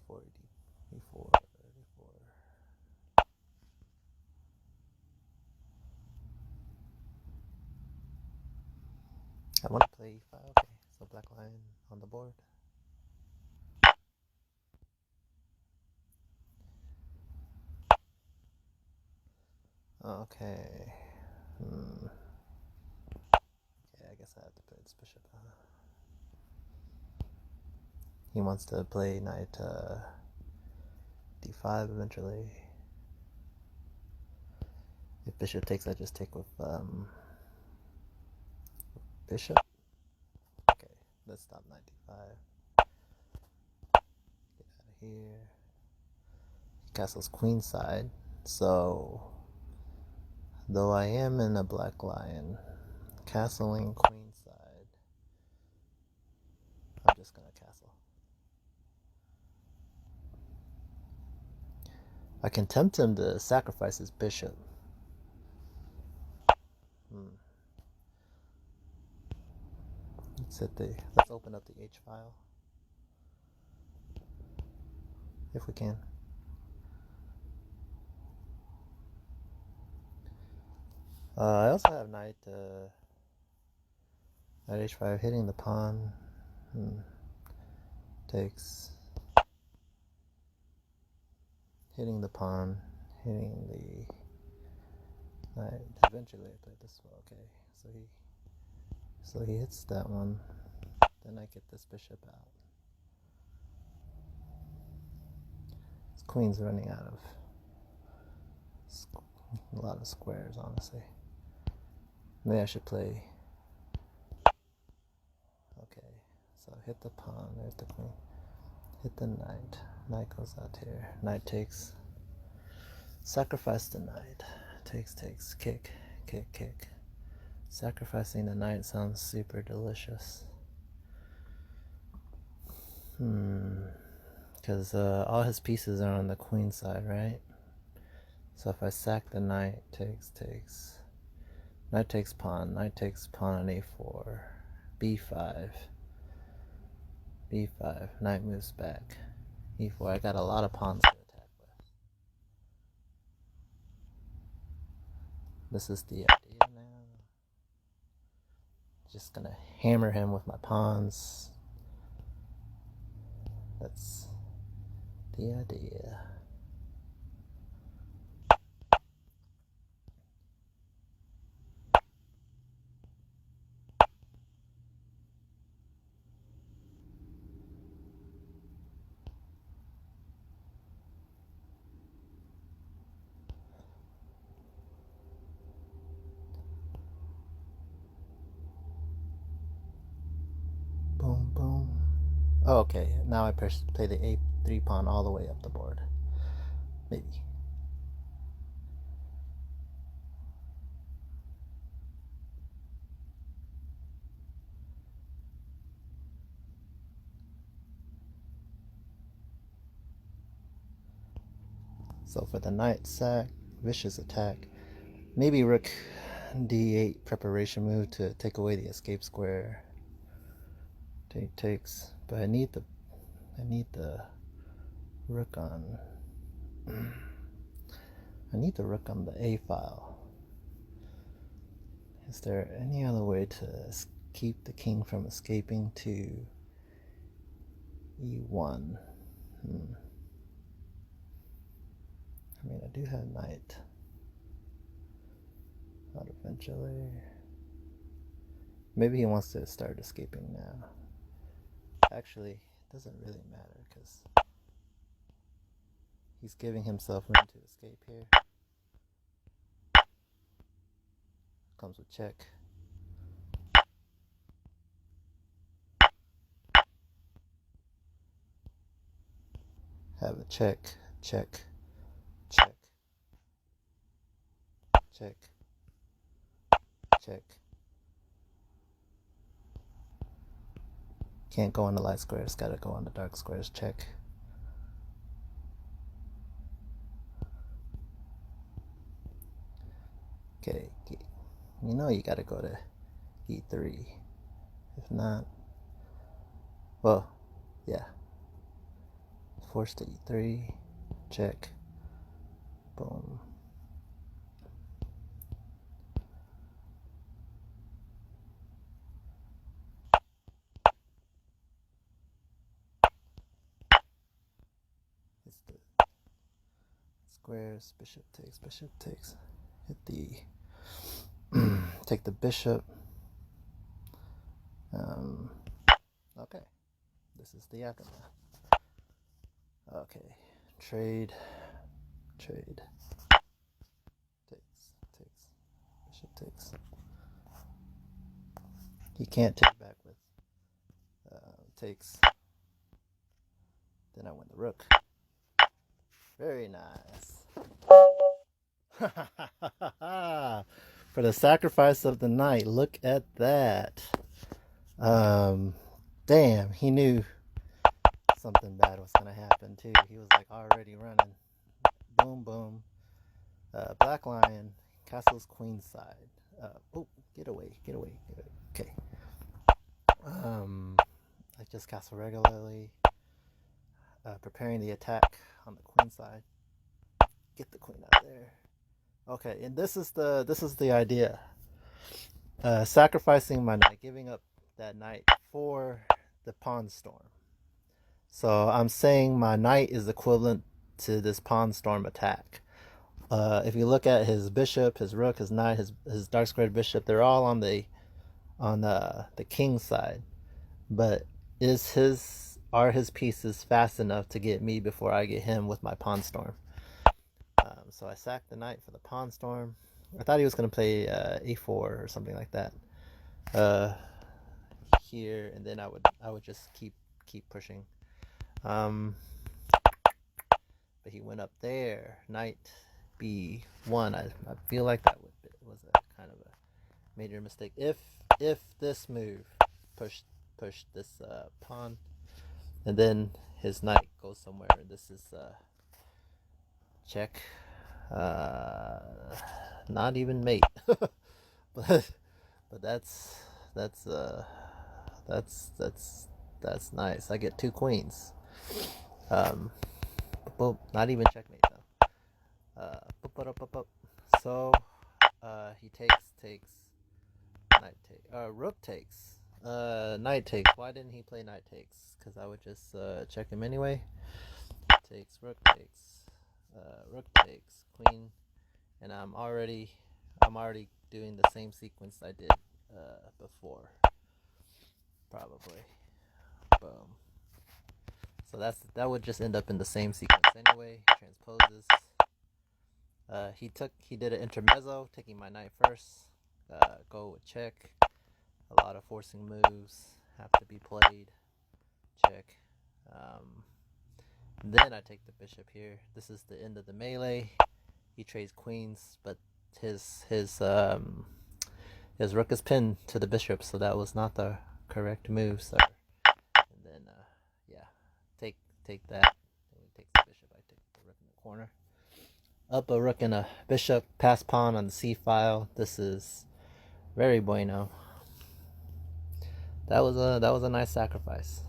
e4, e4, e4. I want to play e5. Okay, so black lion on the board. Okay. Okay, I guess I have to play this bishop. He wants to play knight d5 eventually. If bishop takes, I just take with bishop. Okay, let's stop knight d5. Get out of here. Castle's queen side. So, though I am in a black lion, castling queen side, I'm just gonna castle. I can tempt him to sacrifice his bishop. Let's open up the H file if we can. I also have knight h5 hitting the pawn. Takes. Hitting the pawn. Hitting the knight. Eventually I play this well. Okay, so he hits that one. Then I get this bishop out. This queen's running out of a lot of squares, honestly. Maybe I should play. Okay, so hit the pawn, there's the queen. Hit the knight. Knight goes out here. Knight takes. Sacrifice the knight. Takes, kick, kick, kick. Sacrificing the knight sounds super delicious. Because all his pieces are on the queen side, right? So if I sack the knight, takes. Knight takes pawn on a4. b5. b5. Knight moves back. e4. I got a lot of pawns to attack with. This is the idea now. Just gonna hammer him with my pawns. That's the idea. Boom, boom. Oh, okay. Now I play the a3 pawn all the way up the board. Maybe. So for the knight sack, vicious attack. Maybe rook d8 preparation move to take away the escape square. Takes, but I need the rook on. I need the rook on the a file. Is there any other way to keep the king from escaping to e1? I mean, I do have knight. Not eventually. Maybe he wants to start escaping now. Actually, it doesn't really matter because he's giving himself room to escape here. Comes with check. Have a check, check, check, check, check. Can't go on the light squares, gotta go on the dark squares, check. Okay, you know you gotta go to e3. If not, well, yeah. forced to e3. Check. Boom. It's the squares. Bishop takes. Bishop takes. Hit the. Take the bishop. Okay. This is the Yakima. Okay. Trade. Takes. Bishop takes. He can't take back with takes. Then I win the rook. Very nice. For the sacrifice of the knight. Look at that. Damn, he knew something bad was gonna happen too. He was like already running. Boom, boom. Black lion, castle's queen side. Oh, get away. Okay. I just castle regularly. Preparing the attack on the queen side. Get the queen out there. Okay, and this is the idea. Sacrificing my knight, giving up that knight for the pawn storm. So I'm saying my knight is equivalent to this pawn storm attack. If you look at his bishop, his rook, his knight, his dark squared bishop, they're all on the king side. But are his pieces fast enough to get me before I get him with my pawn storm? So I sacked the knight for the pawn storm. I thought he was going to play a4 or something like that here, and then I would just keep pushing. But he went up there, knight b1. I feel like that was a kind of a major mistake. If this move pushed this pawn, and then his knight goes somewhere, this is check. Not even mate. but that's nice. I get 2 queens. Well, not even checkmate though. So he takes knight takes. Rook takes. Knight takes. Why didn't he play knight takes? Because I would just check him anyway. Takes. Rook takes. Rook takes. Queen. And I'm already doing the same sequence I did before. Probably. Boom. So that would just end up in the same sequence anyway. Transposes. He did an intermezzo, taking my knight first. Go with check. A lot of forcing moves have to be played. Check. Then I take the bishop here. This is the end of the melee. He trades queens, but his rook is pinned to the bishop, so that was not the correct move, sir. And then take that. Then we take the bishop. I take the rook in the corner. Up a rook and a bishop. Pass pawn on the c file. This is very bueno. That was a nice sacrifice.